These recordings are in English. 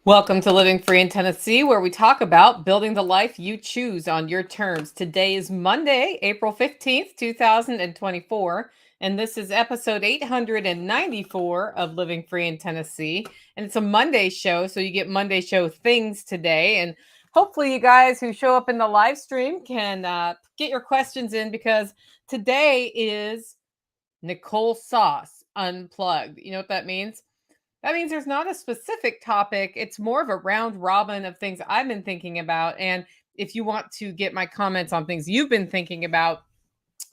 Welcome to Living Free in Tennessee, where we talk about building the life you choose on your terms. Today is Monday, April 15th, 2024, and this is episode 894 of Living Free in Tennessee. And it's a Monday show, so you get Monday show things today. And hopefully, you guys who show up in the live stream can get your questions in, because today is Nicole Sauce Unplugged. You know what that means? That means there's not a specific topic. It's more of a round robin of things I've been thinking about. And if you want to get my comments on things you've been thinking about,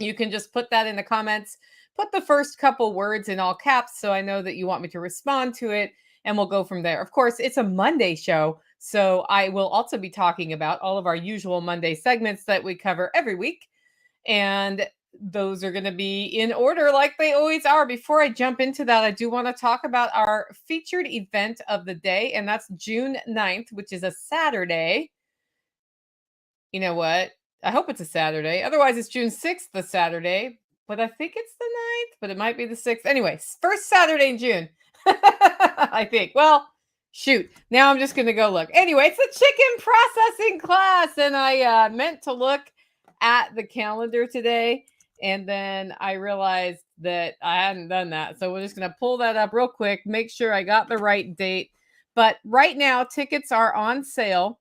you can just put that in the comments. Put the first couple words in all caps so I know that you want me to respond to it, and we'll go from there. Of course, it's a Monday show, so I will also be talking about all of our usual Monday segments that we cover every week. And those are going to be in order like they always are. Before I jump into that, I do want to talk about our featured event of the day, and that's June 9th, which is a Saturday. You know what? I hope it's a Saturday. Otherwise, it's June 6th, the Saturday. But I think it's the 9th, but it might be the 6th. Anyway, first Saturday in June, I think. Well, shoot. Now I'm just going to go look. Anyway, it's a chicken processing class, and I meant to look at the calendar today, and then I realized that I hadn't done that. So we're just going to pull that up real quick, make sure I got the right date. But right now, tickets are on sale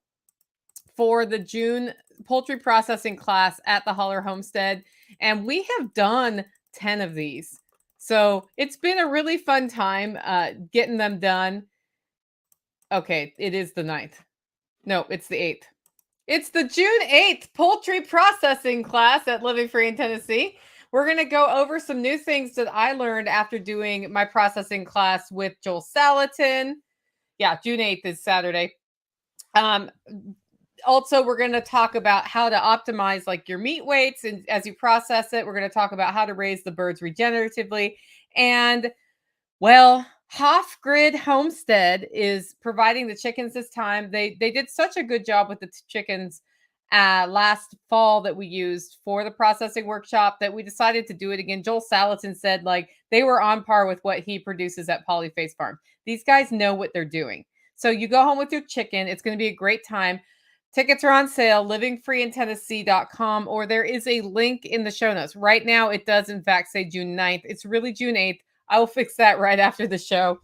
for the June poultry processing class at the Holler Homestead. And we have done 10 of these. So it's been a really fun time getting them done. Okay, it is the 9th. No, it's the 8th. It's the June 8th poultry processing class at Living Free in Tennessee. We're going to go over some new things that I learned after doing my processing class with Joel Salatin. Yeah, June 8th is Saturday. Also, we're going to talk about how to optimize like your meat weights, and as you process it, we're going to talk about how to raise the birds regeneratively. And well, Hoff Grid Homestead is providing the chickens this time. They did such a good job with the chickens last fall that we used for the processing workshop that we decided to do it again. Joel Salatin said like they were on par with what he produces at Polyface Farm. These guys know what they're doing. So you go home with your chicken. It's going to be a great time. Tickets are on sale, livingfreeintennessee.com, or there is a link in the show notes. Right now, it does in fact say June 9th. It's really June 8th. I will fix that right after the show.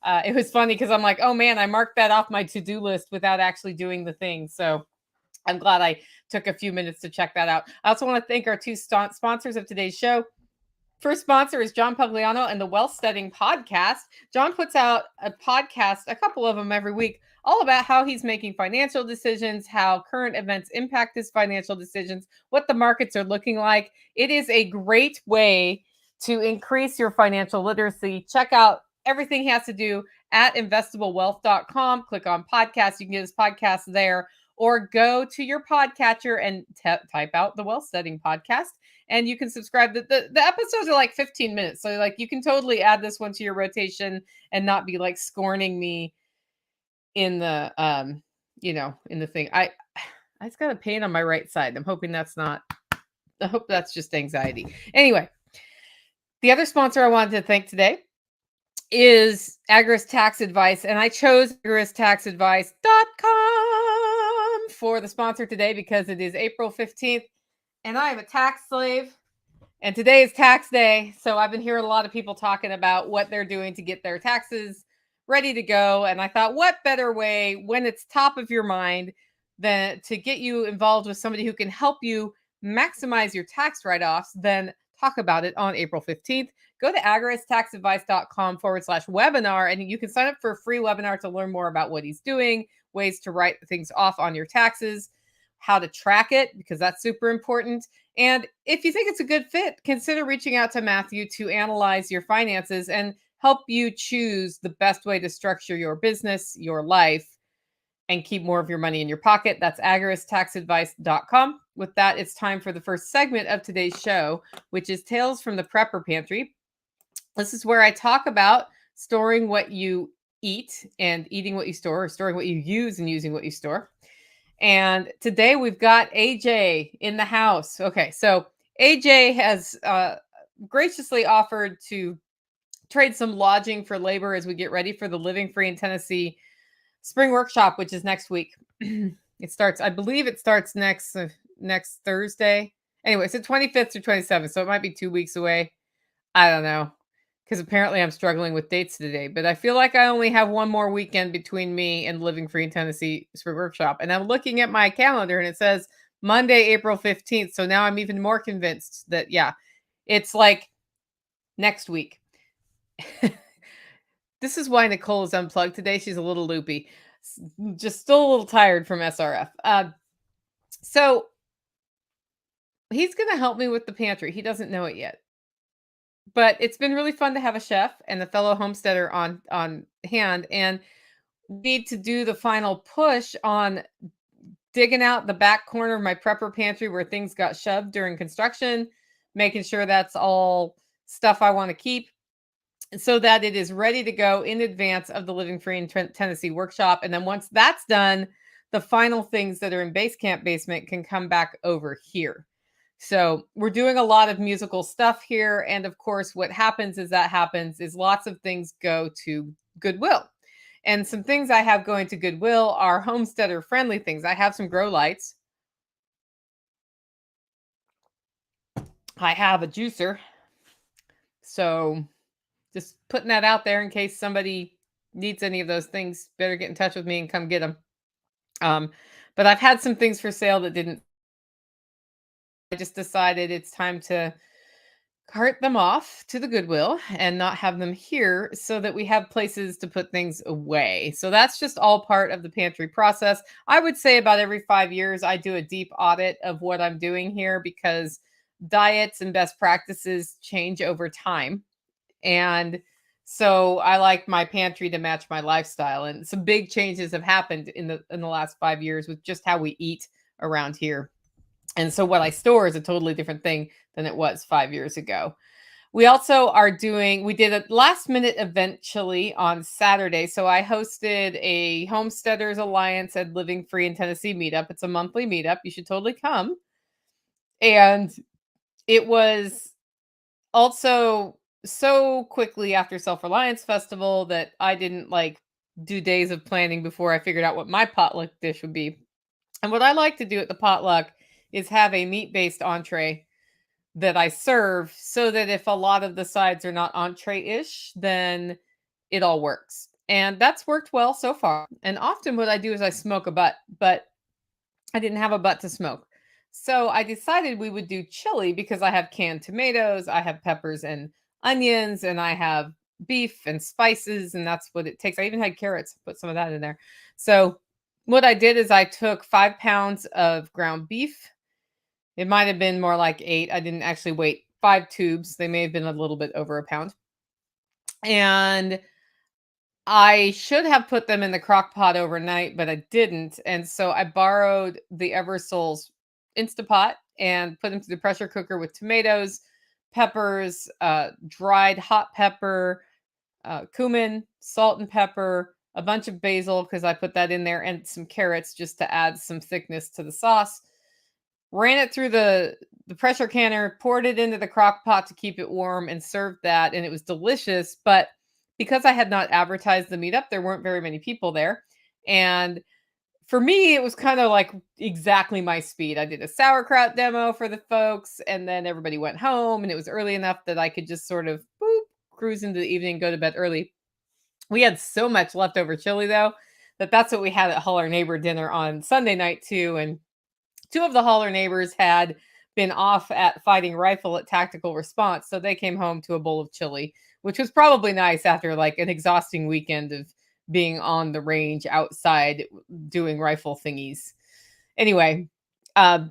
It was funny because I'm like, oh man, I marked that off my to-do list without actually doing the thing. So I'm glad I took a few minutes to check that out. I also want to thank our two sponsors of today's show. First sponsor is John Pugliano and the Wealth Studying Podcast. John puts out a podcast, a couple of them every week, all about how he's making financial decisions, how current events impact his financial decisions, what the markets are looking like. It is a great way to increase your financial literacy. Check out everything he has to do at investablewealth.com. Click on podcast. You can get his podcast there, or go to your podcatcher and type out the Wealth Studying Podcast, and you can subscribe. The episodes are like 15 minutes. So like you can totally add this one to your rotation and not be like scorning me in the in the thing. I just got a pain on my right side. I hope that's just anxiety. Anyway, the other sponsor I wanted to thank today is Agris Tax Advice, and I chose agristaxadvice.com for the sponsor today because it is April 15th and I am a tax slave, and today is tax day. So I've been hearing a lot of people talking about what they're doing to get their taxes ready to go. And I thought, what better way when it's top of your mind than to get you involved with somebody who can help you maximize your tax write-offs than talk about it on April 15th. Go to agristaxadvice.com/webinar, and you can sign up for a free webinar to learn more about what he's doing, ways to write things off on your taxes, how to track it, because that's super important. And if you think it's a good fit, consider reaching out to Matthew to analyze your finances and help you choose the best way to structure your business, your life, and keep more of your money in your pocket. That's agristaxadvice.com. With that, it's time for the first segment of today's show, which is Tales from the Prepper Pantry. This is where I talk about storing what you eat and eating what you store, or storing what you use and using what you store. And today we've got AJ in the house. Okay, so AJ has graciously offered to trade some lodging for labor as we get ready for the Living Free in Tennessee spring workshop, which is next week. It starts, I believe it starts next Thursday. Anyway, it's the 25th or 27th, so it might be 2 weeks away. I don't know, because apparently I'm struggling with dates today. But I feel like I only have one more weekend between me and Living Free in Tennessee Spring Workshop. And I'm looking at my calendar and it says Monday, April 15th. So now I'm even more convinced that, yeah, it's like next week. This is why Nicole is unplugged today. She's a little loopy, just still a little tired from SRF. So he's going to help me with the pantry. He doesn't know it yet, but it's been really fun to have a chef and a fellow homesteader on hand, and we need to do the final push on digging out the back corner of my prepper pantry where things got shoved during construction, making sure that's all stuff I want to keep, so that it is ready to go in advance of the Living Free in Tennessee workshop. And then once that's done, the final things that are in base camp basement can come back over here. So we're doing a lot of musical stuff here. And of course, what happens is lots of things go to Goodwill. And some things I have going to Goodwill are homesteader friendly things. I have some grow lights. I have a juicer. So just putting that out there in case somebody needs any of those things, better get in touch with me and come get them. But I've had some things for sale that didn't. I just decided it's time to cart them off to the Goodwill and not have them here so that we have places to put things away. So that's just all part of the pantry process. I would say about every 5 years, I do a deep audit of what I'm doing here because diets and best practices change over time. And so I like my pantry to match my lifestyle. And some big changes have happened in the last 5 years with just how we eat around here. And so what I store is a totally different thing than it was 5 years ago. We also we did a last minute event chili on Saturday. So I hosted a Homesteaders Alliance and Living Free in Tennessee meetup. It's a monthly meetup. You should totally come. And it was also so quickly after Self-Reliance Festival that I didn't do days of planning before I figured out what my potluck dish would be. And what I like to do at the potluck is have a meat-based entree that I serve so that if a lot of the sides are not entree-ish, then it all works. And that's worked well so far. And often what I do is I smoke a butt, but I didn't have a butt to smoke. So I decided we would do chili because I have canned tomatoes, I have peppers and onions, and I have beef and spices, and that's what it takes. I even had carrots, put some of that in there. So what I did is I took 5 pounds of ground beef. It might have been more like 8. I didn't actually weigh 5 tubes. They may have been a little bit over a pound. And I should have put them in the crock pot overnight, but I didn't. And so I borrowed the Eversoul's Instapot and put them through the pressure cooker with tomatoes, peppers, dried hot pepper, cumin, salt and pepper, a bunch of basil because I put that in there, and some carrots just to add some thickness to the sauce. Ran it through the pressure canner, poured it into the crock pot to keep it warm, and served that. And it was delicious. But because I had not advertised the meetup, there weren't very many people there. And for me, it was kind of like exactly my speed. I did a sauerkraut demo for the folks, and then everybody went home, and it was early enough that I could just sort of cruise into the evening, go to bed early. We had so much leftover chili, though, that's what we had at Holler Neighbor dinner on Sunday night, too. And 2 of the Holler neighbors had been off at fighting rifle at Tactical Response, so they came home to a bowl of chili, which was probably nice after an exhausting weekend of being on the range outside doing rifle thingies. Anyway, I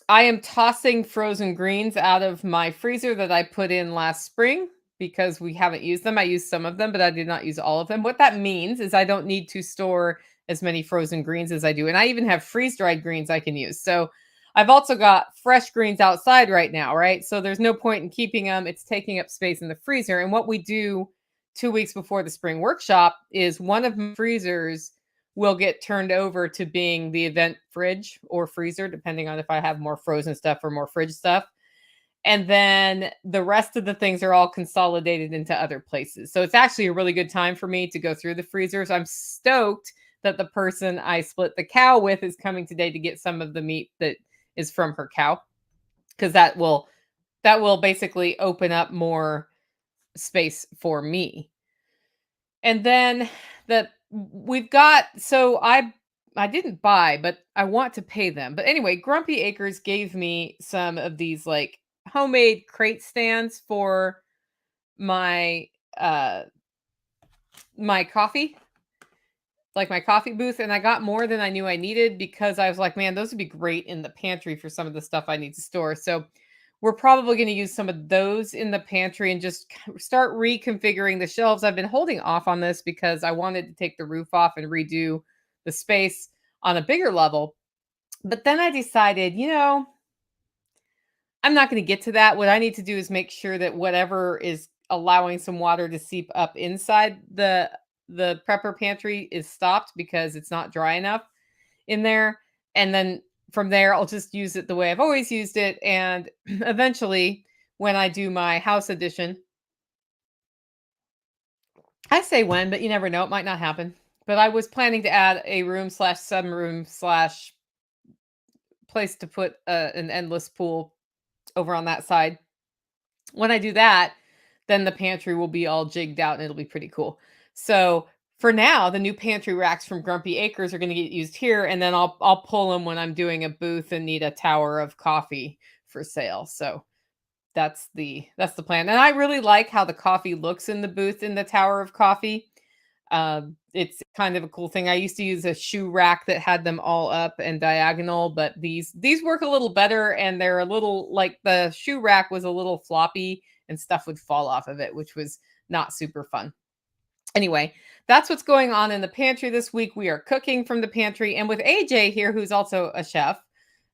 am tossing frozen greens out of my freezer that I put in last spring because we haven't used them. I used some of them, but I did not use all of them. What that means is I don't need to store as many frozen greens as I do. And I even have freeze-dried greens I can use. So I've also got fresh greens outside right now, right? So there's no point in keeping them. It's taking up space in the freezer. And what we do 2 weeks before the spring workshop is one of my freezers will get turned over to being the event fridge or freezer, depending on if I have more frozen stuff or more fridge stuff. And then the rest of the things are all consolidated into other places. So it's actually a really good time for me to go through the freezers. I'm stoked that the person I split the cow with is coming today to get some of the meat that is from her cow, because that will basically open up more space for me. And then the we've got so I didn't buy, but I want to pay them. But anyway, Grumpy Acres gave me some of these like homemade crate stands for my uh my coffee, like my coffee booth, and I got more than I knew I needed because I was like, man, those would be great in the pantry for some of the stuff I need to store. So we're probably going to use some of those in the pantry and just start reconfiguring the shelves. I've been holding off on this because I wanted to take the roof off and redo the space on a bigger level. But then I decided, I'm not going to get to that. What I need to do is make sure that whatever is allowing some water to seep up inside the prepper pantry is stopped because it's not dry enough in there. And then from there, I'll just use it the way I've always used it. And eventually, when I do my house edition, I say when, but you never know. It might not happen. But I was planning to add a room slash sunroom slash place to put an endless pool over on that side. When I do that, then the pantry will be all jigged out and it'll be pretty cool. So for now, the new pantry racks from Grumpy Acres are going to get used here, and then I'll pull them when I'm doing a booth and need a tower of coffee for sale. So that's the plan. And I really like how the coffee looks in the booth in the tower of coffee. It's kind of a cool thing. I used to use a shoe rack that had them all up and diagonal, but these work a little better, and they're a little like the shoe rack was a little floppy and stuff would fall off of it, which was not super fun. Anyway, that's what's going on in the pantry this week. We are cooking from the pantry, and with AJ here, who's also a chef,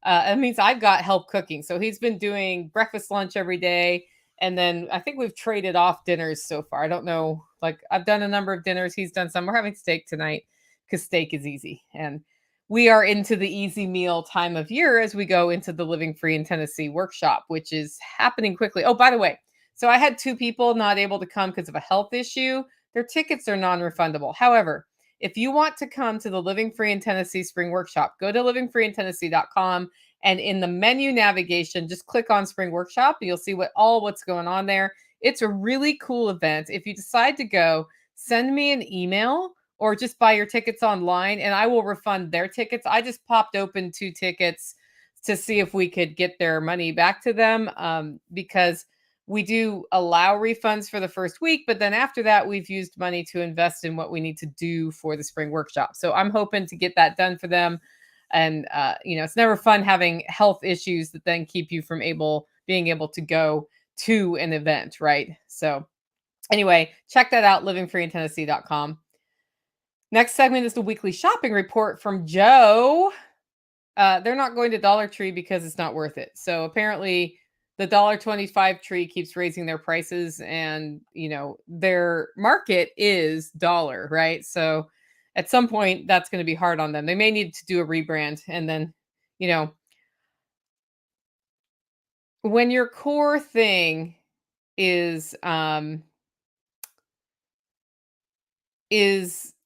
it means I've got help cooking. So he's been doing breakfast, lunch every day. And then I think we've traded off dinners so far. I don't know. Like I've done a number of dinners. He's done some. We're having steak tonight because steak is easy. And we are into the easy meal time of year as we go into the Living Free in Tennessee workshop, which is happening quickly. Oh, by the way, so I had two people not able to come because of a health issue. Their tickets are non-refundable. However, if you want to come to the Living Free in Tennessee Spring Workshop, go to livingfreeintennessee.com, and in the menu navigation, just click on Spring Workshop. And you'll see what's going on there. It's a really cool event. If you decide to go, send me an email or just buy your tickets online and I will refund their tickets. I just popped open 2 tickets to see if we could get their money back to them, because we do allow refunds for the first week, but then after that, we've used money to invest in what we need to do for the spring workshop. So I'm hoping to get that done for them. And, it's never fun having health issues that then keep you from being able to go to an event, right? So anyway, check that out, livingfreeintennessee.com. Next segment is the weekly shopping report from Joe. They're not going to Dollar Tree because it's not worth it. So apparently the $1.25 tree keeps raising their prices, and their market is dollar, right? So at some point that's going to be hard on them. They may need to do a rebrand, and then when your core thing is in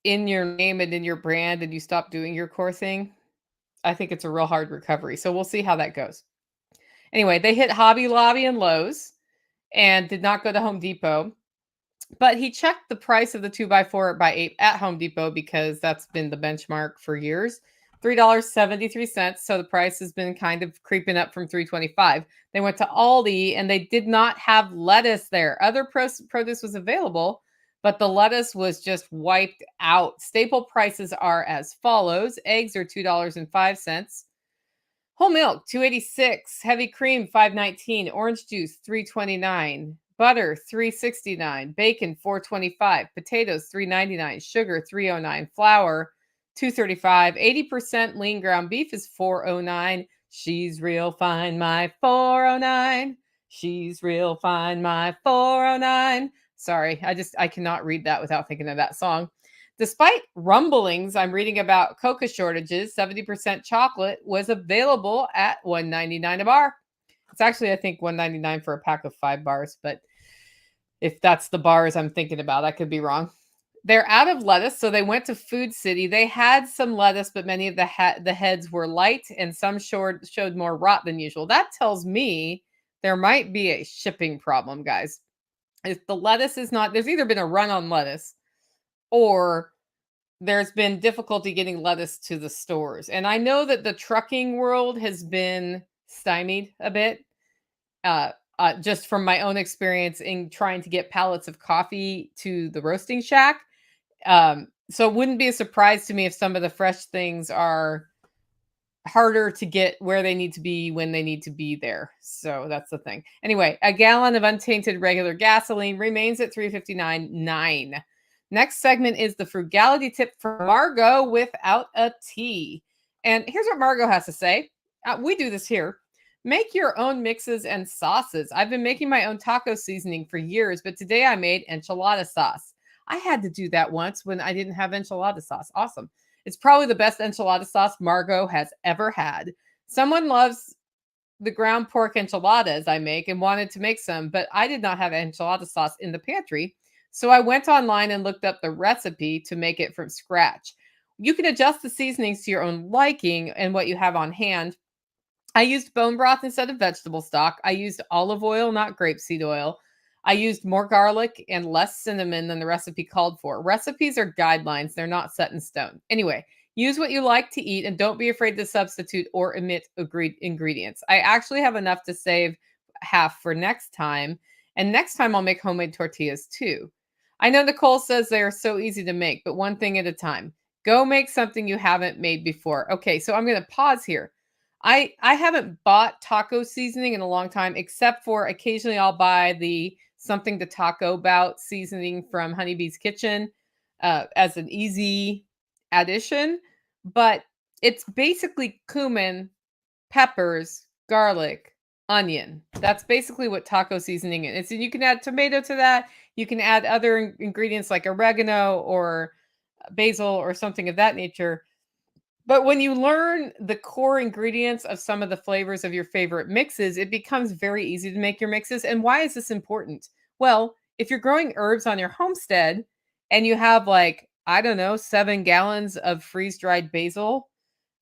your name and in your brand and you stop doing your core thing, I think it's a real hard recovery. So we'll see how that goes. Anyway, they hit Hobby Lobby and Lowe's and did not go to Home Depot. But he checked the price of the 2x4x8 at Home Depot because that's been the benchmark for years. $3.73. So the price has been kind of creeping up from $3.25. They went to Aldi and they did not have lettuce there. Other produce was available, but the lettuce was just wiped out. Staple prices are as follows. Eggs are $2.05. Whole milk, $2.86. Heavy cream, $5.19. Orange juice, $3.29. Butter, $3.69. Bacon, $4.25. Potatoes, $3.99. Sugar, $3.09. Flour, $2.35. 80% lean ground beef is $4.09. She's real fine, my $4.09. She's real fine, my $4.09. Sorry, I cannot read that without thinking of that song. Despite rumblings, I'm reading about cocoa shortages. 70% chocolate was available at $1.99 a bar. It's actually, I think, $1.99 for a pack of 5 bars, but if that's the bars I'm thinking about, I could be wrong. They're out of lettuce, so they went to Food City. They had some lettuce, but many of the heads were light, and some showed more rot than usual. That tells me there might be a shipping problem, guys. If the lettuce is not, there's either been a run on lettuce, or there's been difficulty getting lettuce to the stores. And I know that the trucking world has been stymied a bit, just from my own experience in trying to get pallets of coffee to the roasting shack. So it wouldn't be a surprise to me if some of the fresh things are harder to get where they need to be when they need to be there. So that's the thing. Anyway, a gallon of untainted regular gasoline remains at $3.59.9. Next segment is the frugality tip for Margot without a T. And here's what Margot has to say. We do this here. Make your own mixes and sauces. I've been making my own taco seasoning for years, but today I made enchilada sauce. I had to do that once when I didn't have enchilada sauce. Awesome. It's probably the best enchilada sauce Margot has ever had. Someone loves the ground pork enchiladas I make and wanted to make some, but I did not have enchilada sauce in the pantry. So I went online and looked up the recipe to make it from scratch. You can adjust the seasonings to your own liking and what you have on hand. I used bone broth instead of vegetable stock. I used olive oil, not grapeseed oil. I used more garlic and less cinnamon than the recipe called for. Recipes are guidelines, they're not set in stone. Anyway, use what you like to eat and don't be afraid to substitute or omit ingredients. I actually have enough to save half for next time. And next time I'll make homemade tortillas too. I know Nicole says they are so easy to make, but one thing at a time. Go make something you haven't made before. Okay, so I'm going to pause here. I haven't bought taco seasoning in a long time, except for occasionally I'll buy the something to taco about seasoning from Honeybee's Kitchen as an easy addition. But it's basically cumin, peppers, garlic, onion. That's basically what taco seasoning is. And you can add tomato to that. You can add other ingredients like oregano or basil or something of that nature. But when you learn the core ingredients of some of the flavors of your favorite mixes, it becomes very easy to make your mixes. And why is this important? Well, if you're growing herbs on your homestead and you have like, I don't know, 7 gallons of freeze-dried basil,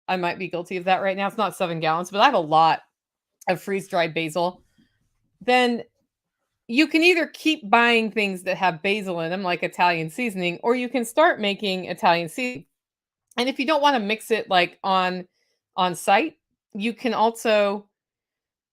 I might be guilty of that right now. It's not 7 gallons, but I have a lot of freeze-dried basil. Then you can either keep buying things that have basil in them, like Italian seasoning, or you can start making Italian seasoning. And if you don't want to mix it like on site, you can also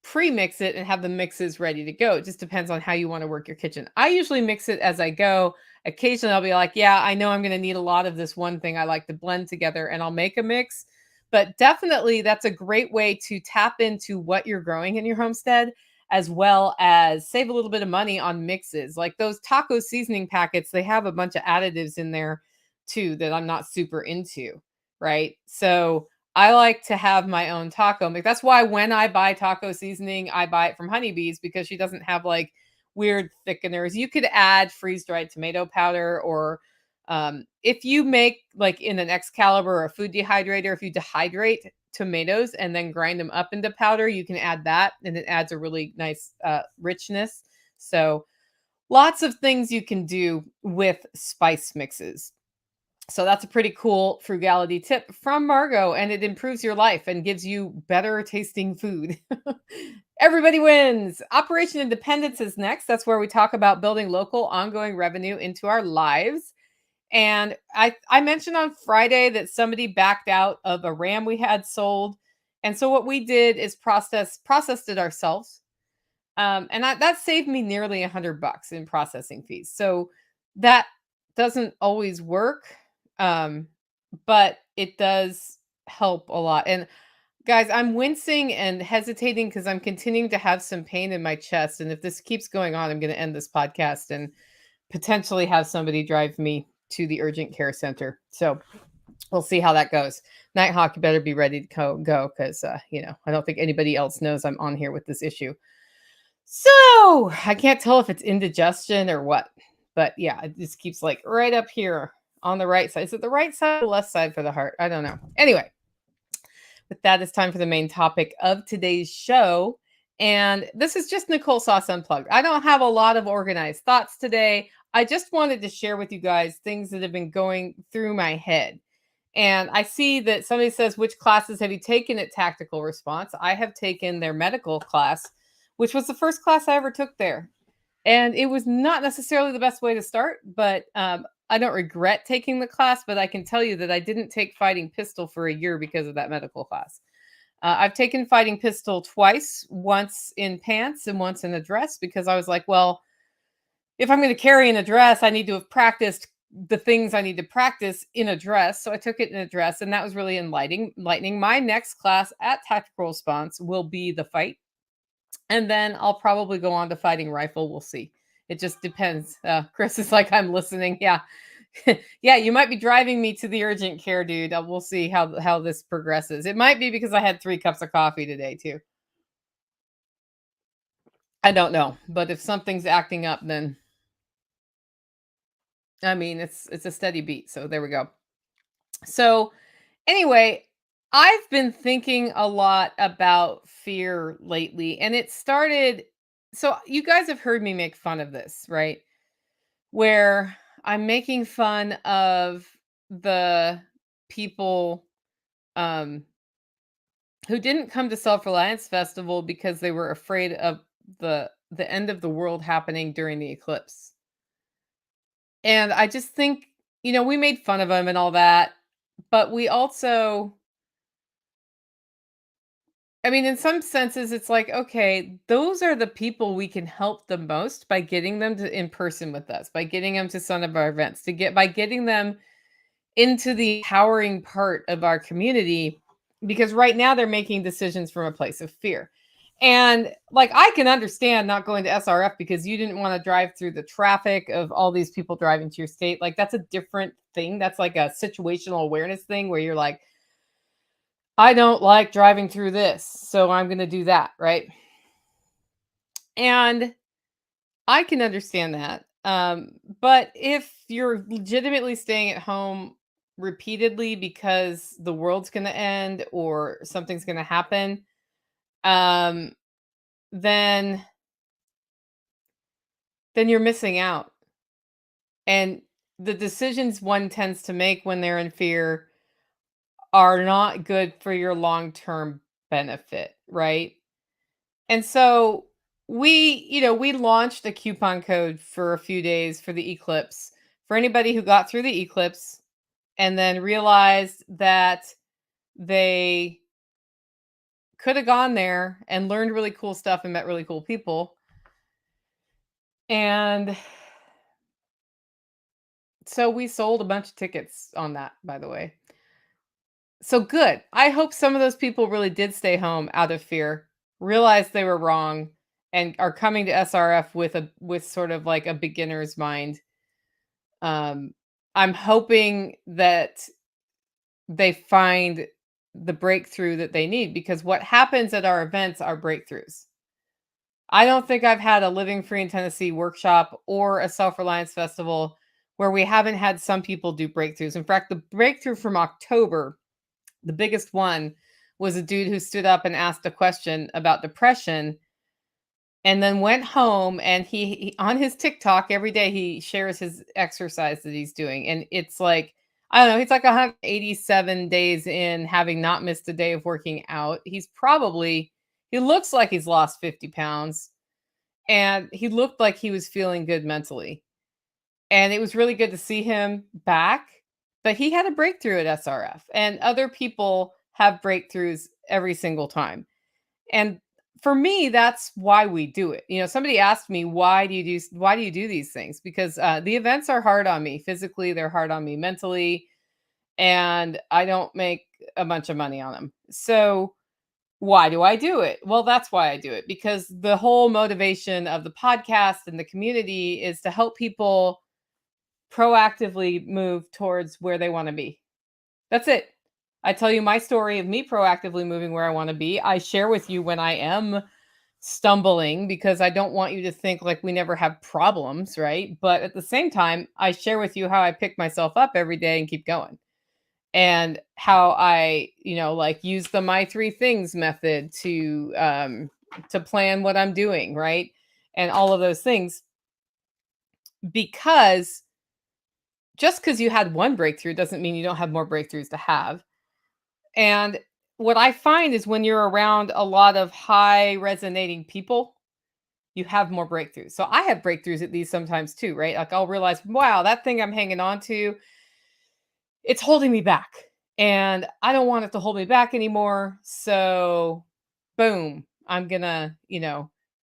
pre-mix it and have the mixes ready to go. It just depends on how you want to work your kitchen. I usually mix it as I go. Occasionally I'll be like, yeah, I know I'm going to need a lot of this one thing I like to blend together, and I'll make a mix. But definitely that's a great way to tap into what you're growing in your homestead, as well as save a little bit of money on mixes. Like those taco seasoning packets, they have a bunch of additives in there too that I'm not super into, right? So I like to have my own taco mix. That's why when I buy taco seasoning, I buy it from Honeybee's, because she doesn't have like weird thickeners. You could add freeze-dried tomato powder, or if you make like in an Excalibur or a food dehydrator, if you dehydrate tomatoes and then grind them up into powder, you can add that, and it adds a really nice richness. So lots of things you can do with spice mixes. So that's a pretty cool frugality tip from Margot, and it improves your life and gives you better tasting food. Everybody wins. Operation Independence is next. That's where we talk about building local ongoing revenue into our lives. And I mentioned on Friday that somebody backed out of a ram we had sold. And so what we did is processed it ourselves. And that saved me nearly $100 in processing fees. So that doesn't always work, but it does help a lot. And guys, I'm wincing and hesitating because I'm continuing to have some pain in my chest. And if this keeps going on, I'm going to end this podcast and potentially have somebody drive me to the urgent care center. So we'll see how that goes. Nighthawk, you better be ready to go because, I don't think anybody else knows I'm on here with this issue. So I can't tell if it's indigestion or what, but yeah, it just keeps like right up here on the right side. Is it the right side or the left side for the heart? I don't know. Anyway, with that, it's time for the main topic of today's show. And this is just Nicole Sauce Unplugged. I don't have a lot of organized thoughts today. I just wanted to share with you guys things that have been going through my head. And I see that somebody says, which classes have you taken at Tactical Response? I have taken their medical class, which was the first class I ever took there. And it was not necessarily the best way to start, but I don't regret taking the class. But I can tell you that I didn't take fighting pistol for a year because of that medical class. I've taken fighting pistol twice, once in pants and once in a dress, because I was like, well, if I'm going to carry an address, I need to have practiced the things I need to practice in a dress. So I took it in a dress, and that was really enlightening. My next class at Tactical Response will be the fight, and then I'll probably go on to fighting rifle. We'll see. It just depends. Chris is like, I'm listening. Yeah. Yeah, you might be driving me to the urgent care, dude. We'll see how this progresses. It might be because I had 3 cups of coffee today too. I don't know, but if something's acting up, then I mean, it's a steady beat. So there we go. So anyway, I've been thinking a lot about fear lately, and it started. So you guys have heard me make fun of this, right? Where I'm making fun of the people um who didn't come to Self-Reliance Festival because they were afraid of the end of the world happening during the eclipse. And I just think, we made fun of them and all that, but we also, I mean, in some senses, it's like, okay, those are the people we can help the most by getting them to in person with us, by getting them to some of our events, by getting them into the empowering part of our community, because right now they're making decisions from a place of fear. And like, I can understand not going to SRF because you didn't want to drive through the traffic of all these people driving to your state. Like, that's a different thing. That's like a situational awareness thing where you're like, I don't like driving through this, so I'm going to do that. Right. And I can understand that. But if you're legitimately staying at home repeatedly because the world's going to end or something's going to happen, um, then you're missing out. And the decisions one tends to make when they're in fear are not good for your long-term benefit, right? And so we launched a coupon code for a few days for the eclipse for anybody who got through the eclipse and then realized that they could have gone there and learned really cool stuff and met really cool people. And so we sold a bunch of tickets on that, by the way. So good. I hope some of those people really did stay home out of fear, realized they were wrong, and are coming to SRF with sort of like a beginner's mind. Um, I'm hoping that they find the breakthrough that they need, because what happens at our events are breakthroughs. I don't think I've had a Living Free in Tennessee workshop or a Self-Reliance Festival where we haven't had some people do breakthroughs. In fact, the breakthrough from October, the biggest one, was a dude who stood up and asked a question about depression and then went home, and he on his TikTok every day he shares his exercise that he's doing, and it's like, I don't know, he's like 187 days in, having not missed a day of working out. He looks like he's lost 50 pounds, and he looked like he was feeling good mentally. And it was really good to see him back, but he had a breakthrough at SRF, and other people have breakthroughs every single time. And for me, that's why we do it. Somebody asked me, why do you do these things? Because the events are hard on me physically, they're hard on me mentally, and I don't make a bunch of money on them. So why do I do it? Well, that's why I do it, because the whole motivation of the podcast and the community is to help people proactively move towards where they want to be. That's it. I tell you my story of me proactively moving where I want to be. I share with you when I am stumbling, because I don't want you to think like we never have problems, right? But at the same time, I share with you how I pick myself up every day and keep going. And how I, like, use the my 3 things method to to plan what I'm doing, right? And all of those things, because just because you had one breakthrough doesn't mean you don't have more breakthroughs to have. And what I find is when you're around a lot of high resonating people, you have more breakthroughs. So I have breakthroughs at these sometimes too, right? Like I'll realize, wow, that thing I'm hanging on to, it's holding me back. And I don't want it to hold me back anymore. So boom, I'm going to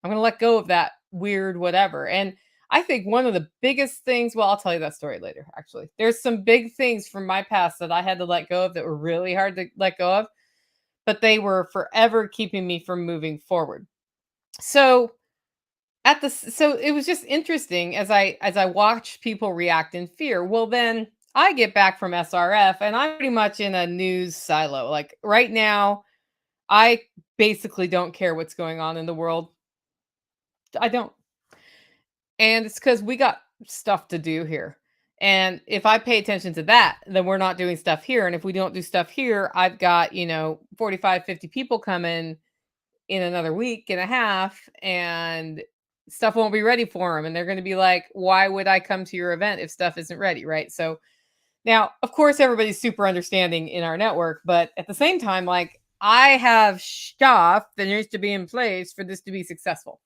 let go of that weird whatever. And I think one of the biggest things, well, I'll tell you that story later, actually. There's some big things from my past that I had to let go of that were really hard to let go of, but they were forever keeping me from moving forward. So so it was just interesting as I watched people react in fear. Well, then I get back from SRF and I'm pretty much in a news silo. Like right now, I basically don't care what's going on in the world. I don't. And it's because we got stuff to do here. And if I pay attention to that, then we're not doing stuff here. And if we don't do stuff here, I've got, 45, 50 people coming in another week and a half, and stuff won't be ready for them. And they're going to be like, why would I come to your event if stuff isn't ready? Right. So now, of course, everybody's super understanding in our network. But at the same time, like I have stuff that needs to be in place for this to be successful.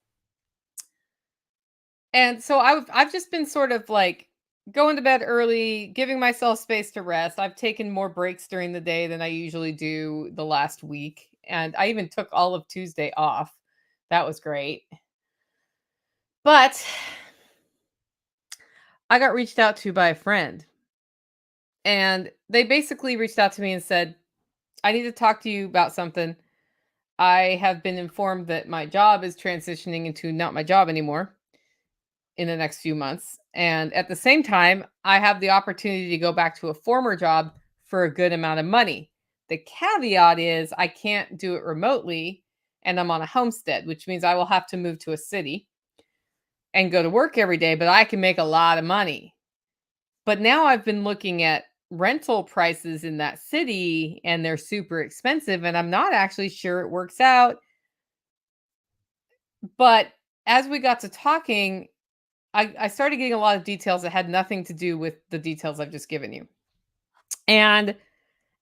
And so I've just been sort of like going to bed early, giving myself space to rest. I've taken more breaks during the day than I usually do the last week. And I even took all of Tuesday off. That was great. But I got reached out to by a friend. And they basically reached out to me and said, I need to talk to you about something. I have been informed that my job is transitioning into not my job anymore in the next few months. And at the same time, I have the opportunity to go back to a former job for a good amount of money. The caveat is I can't do it remotely and I'm on a homestead, which means I will have to move to a city and go to work every day, but I can make a lot of money. But now I've been looking at rental prices in that city and they're super expensive and I'm not actually sure it works out. But as we got to talking, I started getting a lot of details that had nothing to do with the details I've just given you. And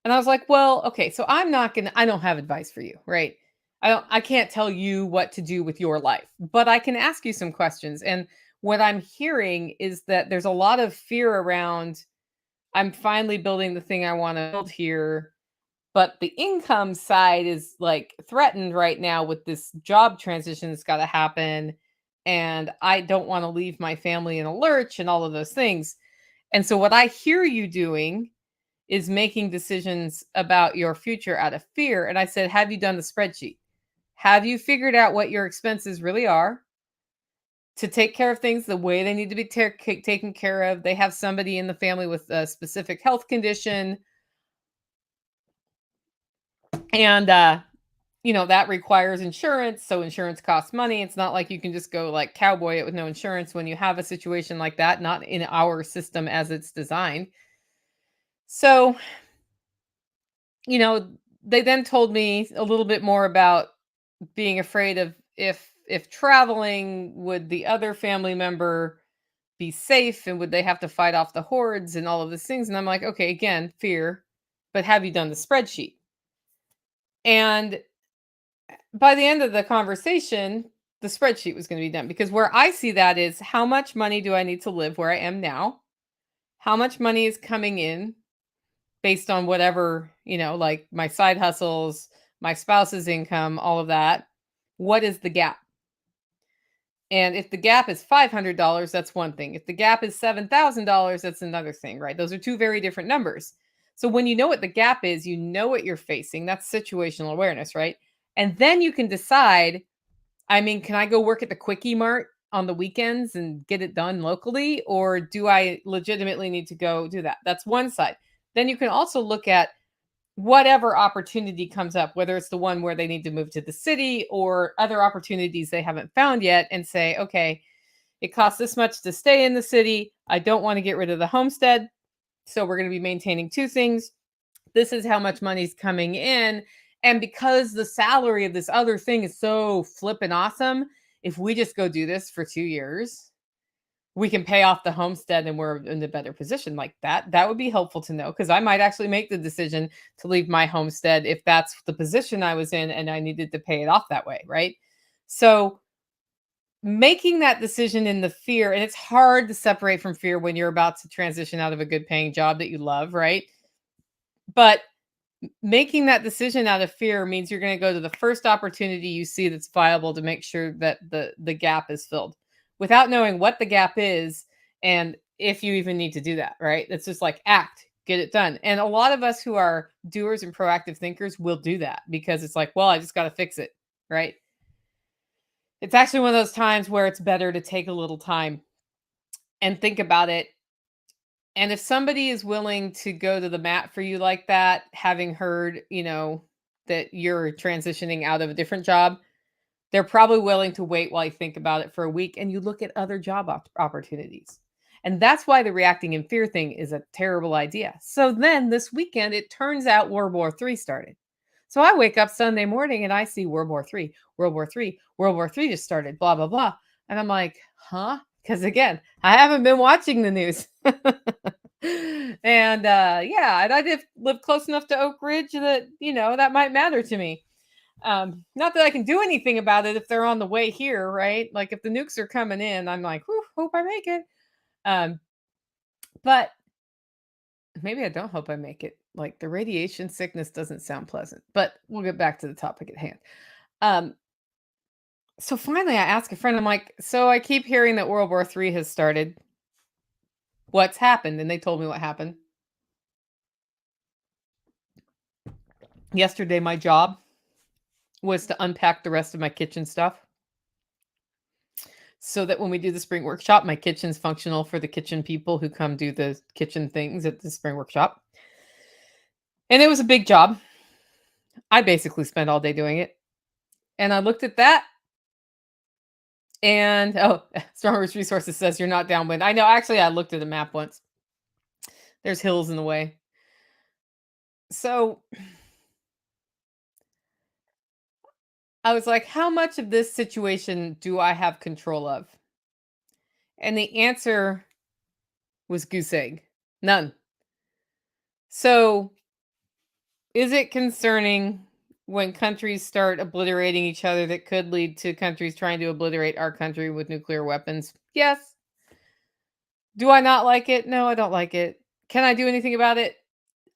I was like, well, okay, so I don't have advice for you, right? I can't tell you what to do with your life, but I can ask you some questions. And what I'm hearing is that there's a lot of fear around I'm finally building the thing I want to build here, but the income side is like threatened right now with this job transition that's got to happen. And I don't want to leave my family in a lurch and all of those things. And so, what I hear you doing is making decisions about your future out of fear. And I said, have you done the spreadsheet? Have you figured out what your expenses really are to take care of things the way they need to be taken care of? They have somebody in the family with a specific health condition. And that requires insurance. So insurance costs money. It's not like you can just go like cowboy it with no insurance when you have a situation like that, not in our system as it's designed. So, you know, they then told me a little bit more about being afraid of if traveling, would the other family member be safe and would they have to fight off the hordes and all of these things? And I'm like, okay, again, fear, but have you done the spreadsheet? And by the end of the conversation, the spreadsheet was going to be done because where I see that is how much money do I need to live where I am now? How much money is coming in based on whatever, like my side hustles, my spouse's income, all of that? What is the gap? And if the gap is $500, that's one thing. If the gap is $7,000, that's another thing, right? Those are two very different numbers. So when you know what the gap is, you know what you're facing. That's situational awareness, right? And then you can decide, I mean, can I go work at the Quickie Mart on the weekends and get it done locally? Or do I legitimately need to go do that? That's one side. Then you can also look at whatever opportunity comes up, whether it's the one where they need to move to the city or other opportunities they haven't found yet, and say, okay, it costs this much to stay in the city. I don't want to get rid of the homestead. So we're going to be maintaining two things. This is how much money's coming in. And because the salary of this other thing is so flippin' awesome, if we just go do this for 2 years, we can pay off the homestead and we're in a better position like that. That would be helpful to know because I might actually make the decision to leave my homestead if that's the position I was in and I needed to pay it off that way, right? So making that decision in the fear, and it's hard to separate from fear when you're about to transition out of a good paying job that you love, right? But making that decision out of fear means you're going to go to the first opportunity you see that's viable to make sure that the gap is filled without knowing what the gap is and if you even need to do that, right? It's just like act, get it done. And a lot of us who are doers and proactive thinkers will do that because it's like, well, I just got to fix it, right? It's actually one of those times where it's better to take a little time and think about it. And if somebody is willing to go to the mat for you like that, having heard, that you're transitioning out of a different job, they're probably willing to wait while you think about it for a week and you look at other job opportunities. And that's why the reacting in fear thing is a terrible idea. So then this weekend, it turns out World War III started. So I wake up Sunday morning and I see World War III, World War III, World War III just started, blah, blah, blah. And I'm like, huh? Because again, I haven't been watching the news. And yeah, and I did live close enough to Oak Ridge that, that might matter to me. Not that I can do anything about it if they're on the way here, right? Like if the nukes are coming in, I'm like, whew, hope I make it. Um, but maybe I don't hope I make it. Like the radiation sickness doesn't sound pleasant, but we'll get back to the topic at hand. Um, so finally I asked a friend, I'm like, so I keep hearing that World War III has started. What's happened? And they told me what happened. Yesterday, my job was to unpack the rest of my kitchen stuff so that when we do the spring workshop, my kitchen's functional for the kitchen people who come do the kitchen things at the spring workshop. And it was a big job. I basically spent all day doing it. And I looked at that and Strongers Resources says you're not downwind. I know, actually, I looked at a map once. There's hills in the way. So I was like, how much of this situation do I have control of? And the answer was goose egg. None. So is it concerning when countries start obliterating each other that could lead to countries trying to obliterate our country with nuclear weapons? Yes. Do I not like it? No, I don't like it. Can I do anything about it?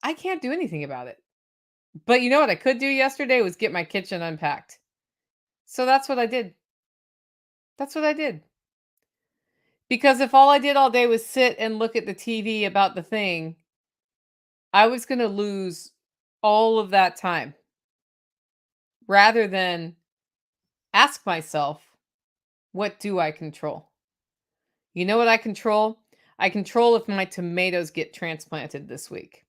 I can't do anything about it. But you know what I could do yesterday was get my kitchen unpacked. So that's what I did. That's what I did. Because if all I did all day was sit and look at the TV about the thing, I was going to lose all of that time rather than ask myself, what do I control? You know what I control? I control if my tomatoes get transplanted this week.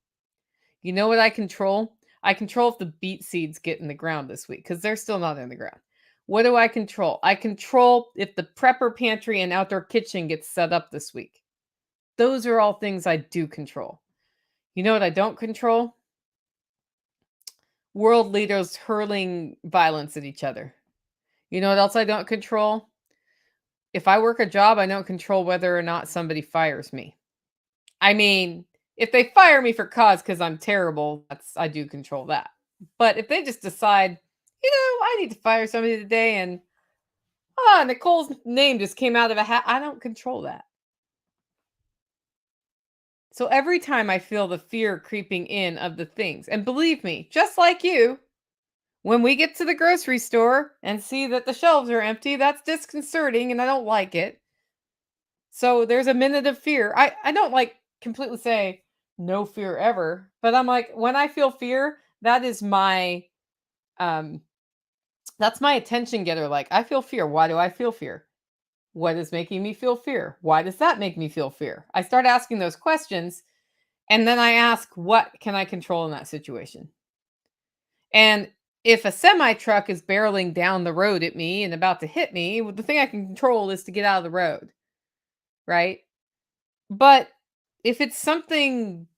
You know what I control? I control if the beet seeds get in the ground this week because they're still not in the ground. What do I control? I control if the prepper pantry and outdoor kitchen gets set up this week. Those are all things I do control. You know what I don't control? World leaders hurling violence at each other. You know what else I don't control? If I work a job, I don't control whether or not somebody fires me. I mean, if they fire me for cause because I'm terrible, I do control that. But if they just decide, I need to fire somebody today and Nicole's name just came out of a hat, I don't control that. So every time I feel the fear creeping in of the things, and believe me, just like you, when we get to the grocery store and see that the shelves are empty, that's disconcerting and I don't like it. So there's a minute of fear. I don't like completely say no fear ever, but I'm like, when I feel fear, that is my um that's my attention getter. Like, I feel fear. Why do I feel fear? What is making me feel fear? Why does that make me feel fear? I start asking those questions and then I ask, what can I control in that situation? And if a semi truck is barreling down the road at me and about to hit me, well, the thing I can control is to get out of the road, right? But if it's something,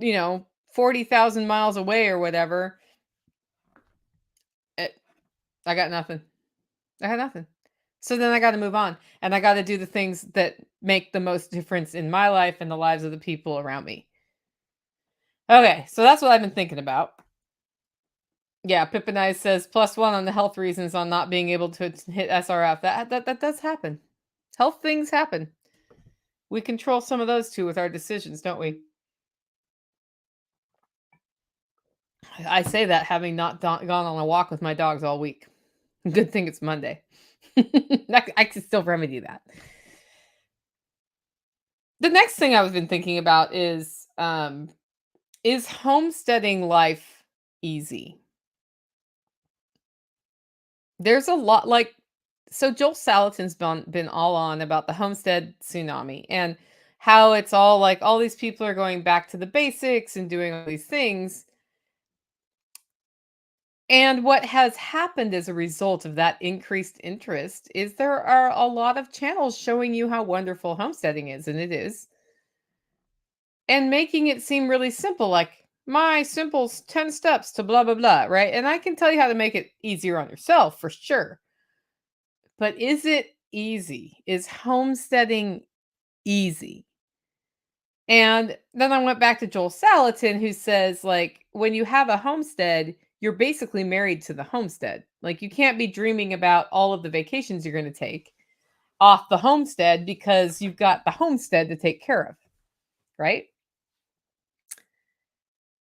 40,000 miles away or whatever, I got nothing. I got nothing. So then I got to move on and I got to do the things that make the most difference in my life and the lives of the people around me. Okay, so that's what I've been thinking about. Yeah, Pippin Eyes says +1 on the health reasons on not being able to hit SRF. That does happen. Health things happen. We control some of those too with our decisions, don't we? I say that having not gone on a walk with my dogs all week. Good thing it's Monday. I can still remedy that. The next thing I've been thinking about is homesteading life easy? There's a lot like so Joel Salatin's been all on about the homestead tsunami and how it's all like all these people are going back to the basics and doing all these things. And what has happened as a result of that increased interest is there are a lot of channels showing you how wonderful homesteading is, and it is, and making it seem really simple, like my simple 10 steps to blah, blah, blah, right? And I can tell you how to make it easier on yourself for sure. But is it easy? Is homesteading easy? And then I went back to Joel Salatin, who says, like, when you have a homestead, you're basically married to the homestead. Like, you can't be dreaming about all of the vacations you're going to take off the homestead because you've got the homestead to take care of, right?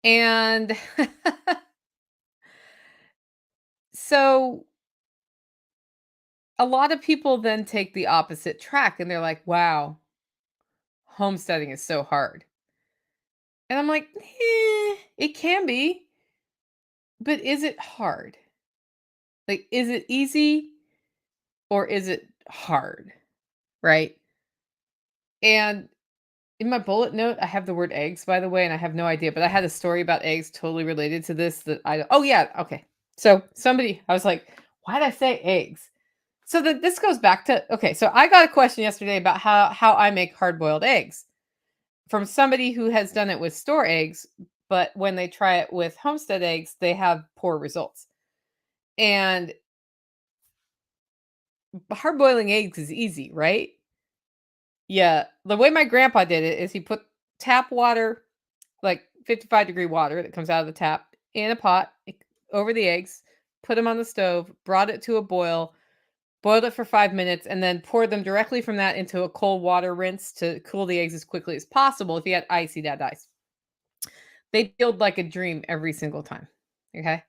And so a lot of people then take the opposite track and they're like, wow, homesteading is so hard. And I'm like, it can be, but is it hard? Like, is it easy or is it hard? Right. And in my bullet note, I have the word eggs, by the way, and I have no idea, but I had a story about eggs totally related to this that oh, yeah. Okay. So I was like, why did I say eggs? So this goes back to, okay. So I got a question yesterday about how I make hard boiled eggs from somebody who has done it with store eggs, but when they try it with homestead eggs, they have poor results. And hard boiling eggs is easy, right? Yeah, the way my grandpa did it is he put tap water, like 55-degree water that comes out of the tap, in a pot over the eggs, put them on the stove, brought it to a boil, boiled it for 5 minutes, and then poured them directly from that into a cold water rinse to cool the eggs as quickly as possible. If you had ice, he'd add ice. They peeled like a dream every single time. Okay.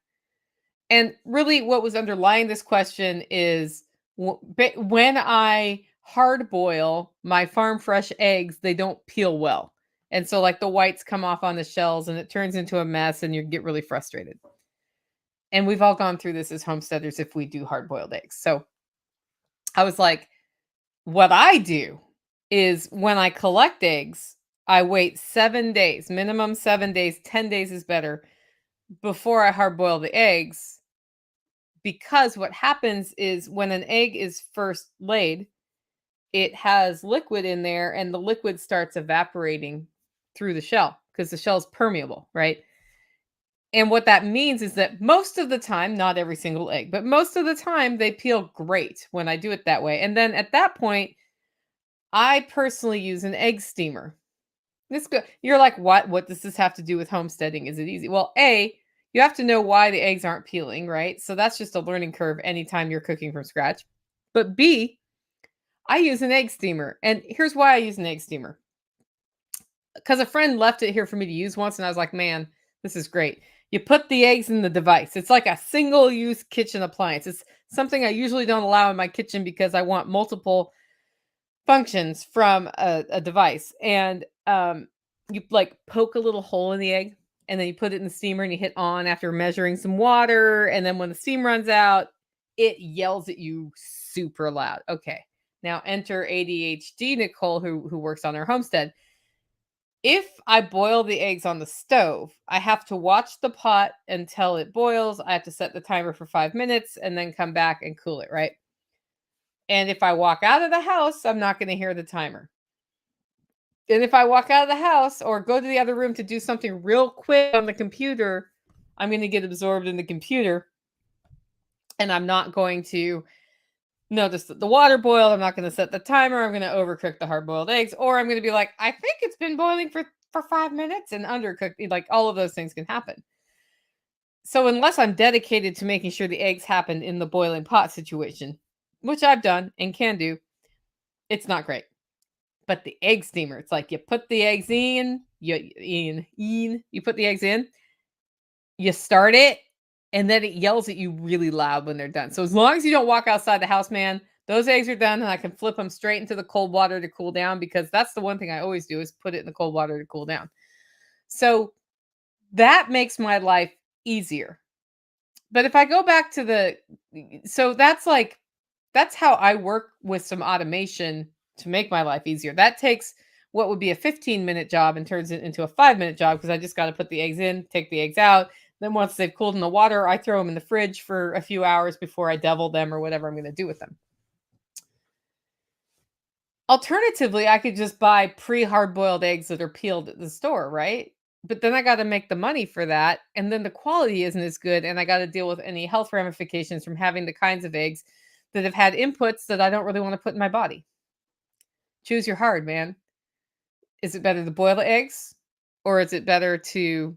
And really, what was underlying this question is when I hard boil my farm fresh eggs, they don't peel well. And so, like, the whites come off on the shells and it turns into a mess, and you get really frustrated. And we've all gone through this as homesteaders if we do hard boiled eggs. So I was like, what I do is when I collect eggs, I wait 7 days, minimum 7 days, 10 days is better before I hard boil the eggs, because what happens is when an egg is first laid, it has liquid in there and the liquid starts evaporating through the shell because the shell's permeable, right? And what that means is that most of the time, not every single egg, but most of the time they peel great when I do it that way. And then at that point, I personally use an egg steamer. This go You're like, "What does this have to do with homesteading? Is it easy?" Well, A, you have to know why the eggs aren't peeling, right? So that's just a learning curve anytime you're cooking from scratch. But B, I use an egg steamer, and here's why I use an egg steamer. Because a friend left it here for me to use once, and I was like, "Man, this is great." You put the eggs in the device. It's like a single-use kitchen appliance. It's something I usually don't allow in my kitchen because I want multiple functions from a device. And you like poke a little hole in the egg and then you put it in the steamer and you hit on after measuring some water. And then when the steam runs out, it yells at you super loud. Okay. Now enter ADHD Nicole, who works on her homestead. If I boil the eggs on the stove, I have to watch the pot until it boils. I have to set the timer for 5 minutes and then come back and cool it, right? And if I walk out of the house, I'm not going to hear the timer. And if I walk out of the house or go to the other room to do something real quick on the computer, I'm going to get absorbed in the computer and I'm not going to notice that the water boiled. I'm not going to set the timer. I'm going to overcook the hard boiled eggs, or I'm going to be like, I think it's been boiling for 5 minutes and undercooked. Like all of those things can happen. So unless I'm dedicated to making sure the eggs happen in the boiling pot situation, which I've done and can do, it's not great. But the egg steamer, it's like you put the eggs in, you put the eggs in, you start it, and then it yells at you really loud when they're done. So as long as you don't walk outside the house, man, those eggs are done, and I can flip them straight into the cold water to cool down, because that's the one thing I always do is put it in the cold water to cool down. So that makes my life easier. But if I go back to so that's how I work with some automation to make my life easier. That takes what would be a 15-minute job and turns it into a 5-minute job, because I just got to put the eggs in, take the eggs out. Then once they've cooled in the water, I throw them in the fridge for a few hours before I devil them or whatever I'm going to do with them. Alternatively, I could just buy pre-hard boiled eggs that are peeled at the store, right? But then I got to make the money for that, and then the quality isn't as good, and I got to deal with any health ramifications from having the kinds of eggs that have had inputs that I don't really want to put in my body. Choose your hard, man. Is it better to boil the eggs, or is it better to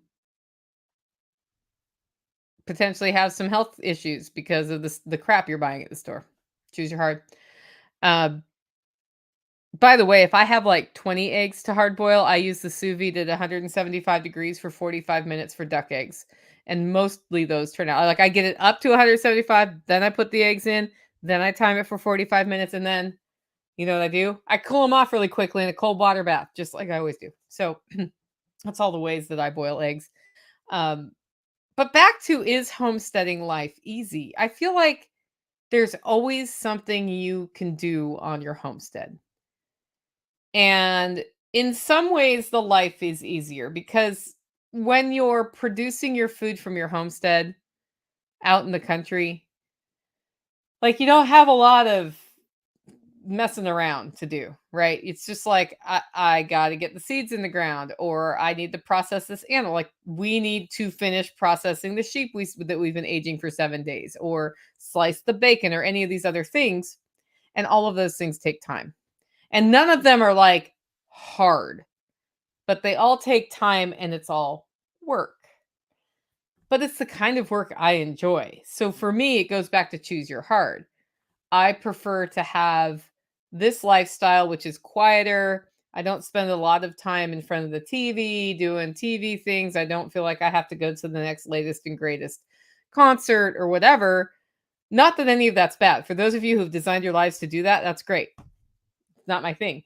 potentially have some health issues because of the crap you're buying at the store? Choose your hard. Uh, By the way, if I have like 20 eggs to hard boil, I use the sous vide at 175 degrees for 45 minutes for duck eggs. And mostly those turn out like I get it up to 175, then I put the eggs in, then I time it for 45 minutes, and then you know what I do? I cool them off really quickly in a cold water bath, just like I always do. So that's all the ways that I boil eggs. Um, but back to, is homesteading life easy? I feel like there's always something you can do on your homestead. And in some ways, the life is easier because when you're producing your food from your homestead out in the country, like you don't have a lot of messing around to do, right? It's just like I got to get the seeds in the ground, or I need to process this animal. Like we need to finish processing the sheep that we've been aging for 7 days, or slice the bacon, or any of these other things. And all of those things take time. And none of them are like hard, but they all take time and it's all work. But it's the kind of work I enjoy. So for me, it goes back to choose your hard. I prefer to have this lifestyle, which is quieter. I don't spend a lot of time in front of the TV doing TV things. I don't feel like I have to go to the next latest and greatest concert or whatever. Not that any of that's bad. For those of you who've designed your lives to do that, that's great. It's not my thing.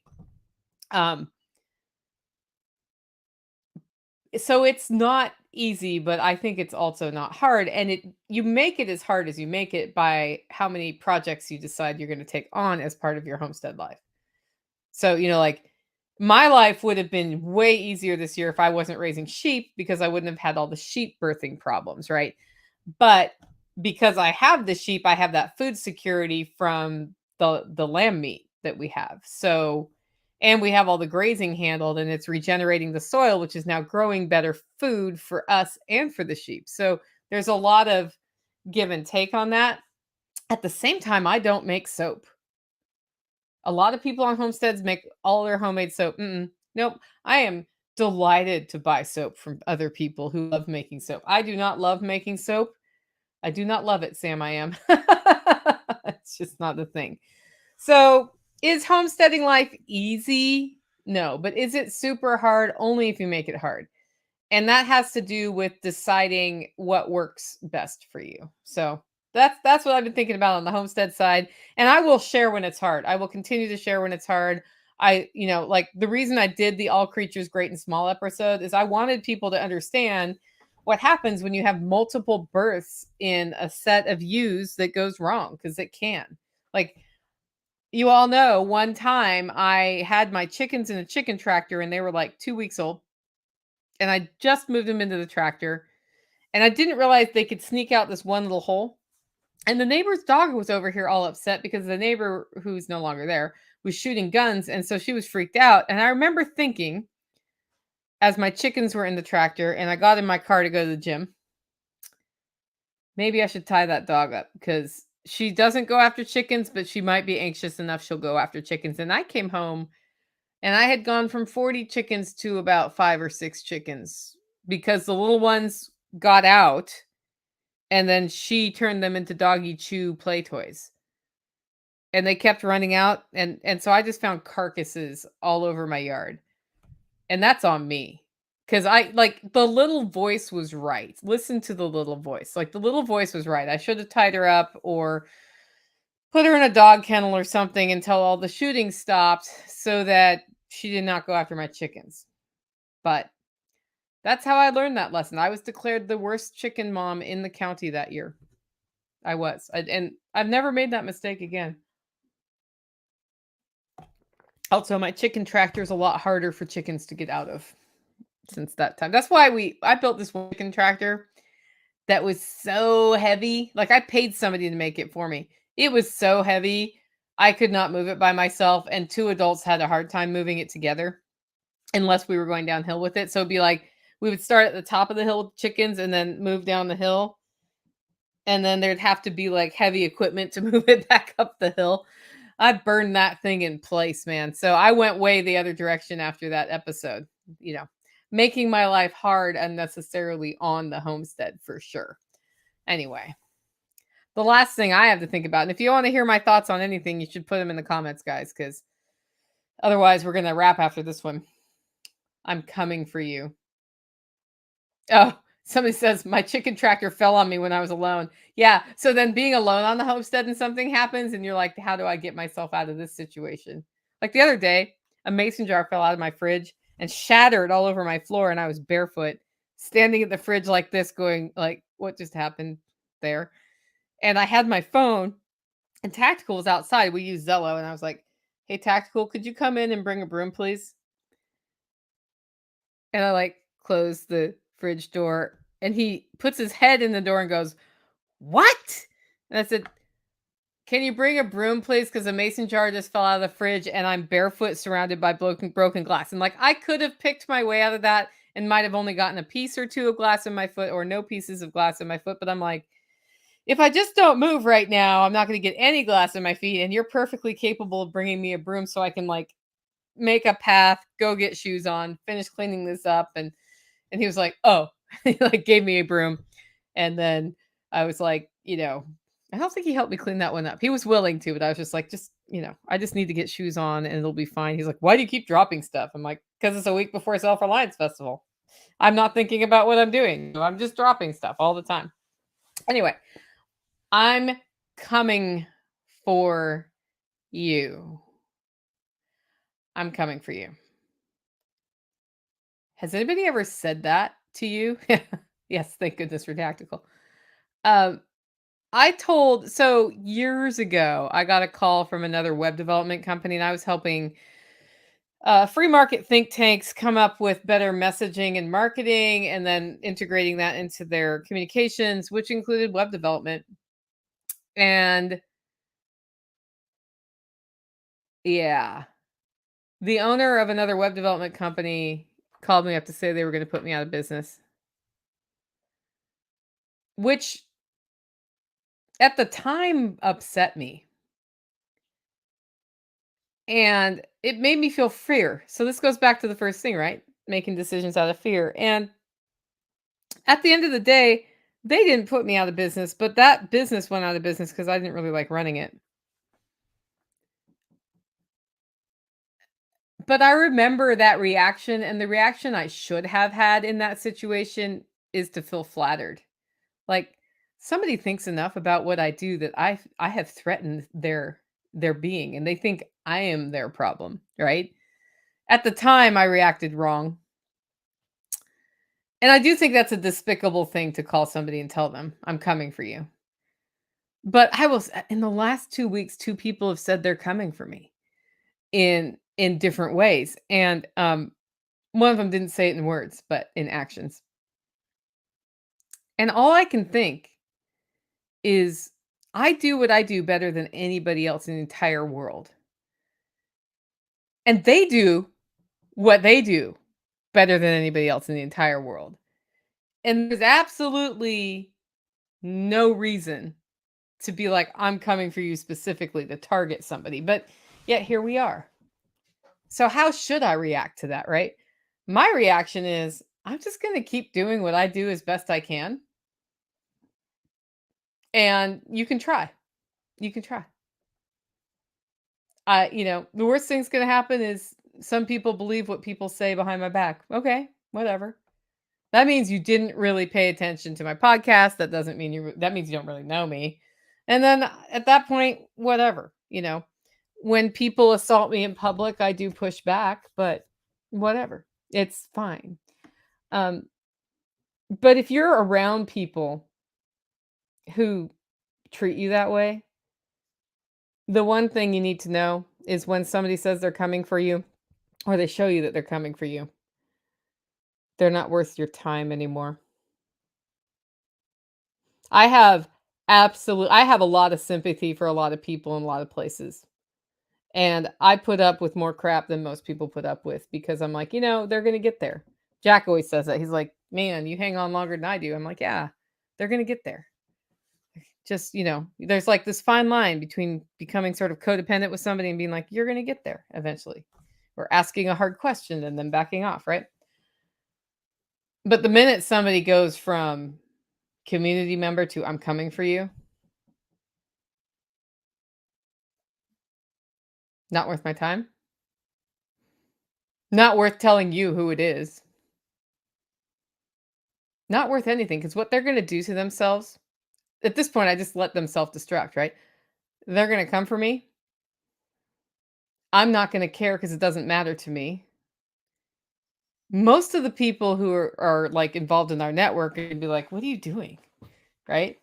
So it's not easy, but I think it's also not hard. And you make it as hard as you make it by how many projects you decide you're going to take on as part of your homestead life. So, like my life would have been way easier this year if I wasn't raising sheep, because I wouldn't have had all the sheep birthing problems, right? But because I have the sheep, I have that food security from the lamb meat that we have. So, and we have all the grazing handled, and it's regenerating the soil, which is now growing better food for us and for the sheep. So there's a lot of give and take on that. At the same time, I don't make soap. A lot of people on homesteads make all their homemade soap. Nope. I am delighted to buy soap from other people who love making soap. I do not love making soap. I do not love it, Sam. I am. It's just not the thing. So, is homesteading life easy? No, but is it super hard? Only if you make it hard. And that has to do with deciding what works best for you. So, that's what I've been thinking about on the homestead side, and I will share when it's hard. I will continue to share when it's hard. Like the reason I did the All Creatures Great and Small episode is I wanted people to understand what happens when you have multiple births in a set of ewes that goes wrong, because it can. Like you all know, one time I had my chickens in a chicken tractor and they were like 2 weeks old, and I just moved them into the tractor, and I didn't realize they could sneak out this one little hole. And the neighbor's dog was over here all upset because the neighbor, who's no longer there, was shooting guns. And so she was freaked out. And I remember thinking, as my chickens were in the tractor and I got in my car to go to the gym, Maybe I should tie that dog up because she doesn't go after chickens, but she might be anxious enough she'll go after chickens. And I came home and I had gone from 40 chickens to about 5 or 6 chickens because the little ones got out and then she turned them into doggy chew play toys. And they kept running out and so I just found carcasses all over my yard. And that's on me. Cause I like the little voice was right. Listen to the little voice. Like the little voice was right. I should have tied her up or put her in a dog kennel or something until all the shooting stopped so that she did not go after my chickens. But that's how I learned that lesson. I was declared the worst chicken mom in the county that year. I was. And I've never made that mistake again. Also, my chicken tractor is a lot harder for chickens to get out of since that time. That's why I built this one chicken tractor that was so heavy. Like I paid somebody to make it for me. It was so heavy. I could not move it by myself and two adults had a hard time moving it together unless we were going downhill with it. So it'd be like we would start at the top of the hill with chickens and then move down the hill. And then there'd have to be like heavy equipment to move it back up the hill. I burned that thing in place, man. So I went way the other direction after that episode, you know, making my life hard unnecessarily on the homestead for sure. Anyway, the last thing I have to think about, and if you want to hear my thoughts on anything, you should put them in the comments, guys, because otherwise we're going to wrap after this one. I'm coming for you. Oh, somebody says my chicken tractor fell on me when I was alone. Yeah. So then being alone on the homestead and something happens and you're like, how do I get myself out of this situation? Like the other day, a mason jar fell out of my fridge and shattered all over my floor and I was barefoot standing at the fridge like this going like, what just happened there? And I had my phone and Tactical was outside. We use Zello and I was like, hey, Tactical, could you come in and bring a broom, please? And I like close the fridge door and he puts his head in the door and goes, "What?" And I said, "Can you bring a broom, please? Because a mason jar just fell out of the fridge and I'm barefoot surrounded by broken glass." And like I could have picked my way out of that and might have only gotten a piece or two of glass in my foot or no pieces of glass in my foot. But I'm like, if I just don't move right now, I'm not going to get any glass in my feet. And you're perfectly capable of bringing me a broom so I can like make a path, go get shoes on, finish cleaning this up. And he was like, "Oh," he like gave me a broom. And then I was like, I don't think he helped me clean that one up. He was willing to, but I was just like, I just need to get shoes on and it'll be fine. He's like, "Why do you keep dropping stuff?" I'm like, "Because it's a week before Self Reliance Festival. I'm not thinking about what I'm doing. I'm just dropping stuff all the time." Anyway, I'm coming for you. I'm coming for you. Has anybody ever said that to you? Yes, thank goodness for Tactical. Um, so years ago, I got a call from another web development company, and I was helping free market think tanks come up with better messaging and marketing, and then integrating that into their communications, which included web development. And yeah, the owner of another web development company called me up to say they were going to put me out of business, which at the time upset me. And it made me feel fear. So this goes back to the first thing, right? Making decisions out of fear. And at the end of the day, they didn't put me out of business, but that business went out of business because I didn't really like running it. But I remember that reaction, and the reaction I should have had in that situation is to feel flattered. Like somebody thinks enough about what I do that I have threatened their being and they think I am their problem, right? At the time I reacted wrong. And I do think that's a despicable thing to call somebody and tell them, "I'm coming for you." But I was in the last 2 weeks, 2 people have said they're coming for me in different ways. And one of them didn't say it in words, but in actions. And all I can think is I do what I do better than anybody else in the entire world. And they do what they do better than anybody else in the entire world. And there's absolutely No reason to be like, I'm coming for you specifically to target somebody. But yet here we are. So how should I react to that, right? My reaction is I'm just going to keep doing what I do as best I can. And you can try. You can try. The worst thing's going to happen is some people believe what people say behind my back. Okay, whatever. That means you didn't really pay attention to my podcast. That doesn't mean that means you don't really know me. And then at that point, whatever. When people assault me in public, I do push back, but whatever. It's fine. Um, but if you're around people who treat you that way, the one thing you need to know is when somebody says they're coming for you or they show you that they're coming for you, they're not worth your time anymore. I have a lot of sympathy for a lot of people in a lot of places. And I put up with more crap than most people put up with because I'm like, they're going to get there. Jack always says that. He's like, "Man, you hang on longer than I do." I'm like, "Yeah, they're going to get there." Just, there's like this fine line between becoming sort of codependent with somebody and being like, "You're going to get there eventually." Or asking a hard question and then backing off, right? But the minute somebody goes from community member to "I'm coming for you," not worth my time. Not worth telling you who it is. Not worth anything because what they're gonna do to themselves at this point, I just let them self-destruct, right? They're gonna come for me. I'm not gonna care because it doesn't matter to me. Most of the people who are, like, involved in our network are gonna be like, "What are you doing?" Right?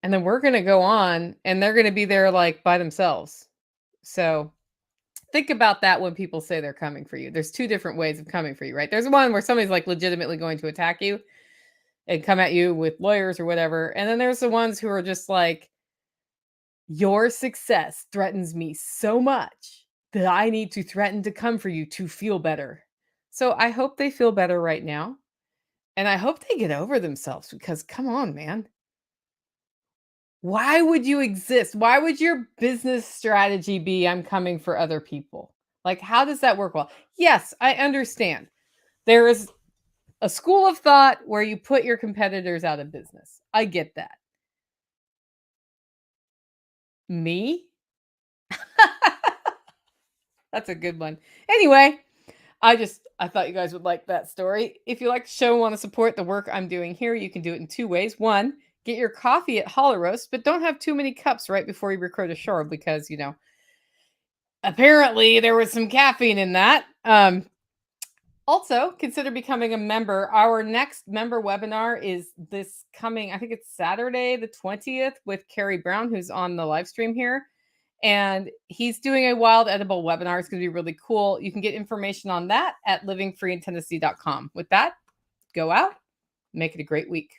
And then we're gonna go on, and they're gonna be there, like, by themselves. So, think about that when people say they're coming for you. There's 2 different ways of coming for you, right? There's one where somebody's, like, legitimately going to attack you and come at you with lawyers or whatever, and then there's the ones who are just like, "Your success threatens me so much that I need to threaten to come for you to feel better." So, I hope they feel better right now, and I hope they get over themselves because come on, man. Why would you exist? Why would your business strategy be, "I'm coming for other people"? Like, how does that work well? Yes, I understand. There is a school of thought where you put your competitors out of business. I get that. Me? That's a good one. Anyway, I thought you guys would like that story. If you like the show and want to support the work I'm doing here, you can do it in 2 ways. One, get your coffee at Holler, but don't have too many cups right before you record a show because, apparently there was some caffeine in that. Also, consider becoming a member. Our next member webinar is this coming, I think it's Saturday the 20th with Carrie Brown, who's on the live stream here. And he's doing a wild edible webinar. It's going to be really cool. You can get information on that at livingfreeintennessee.com. With that, go out, make it a great week.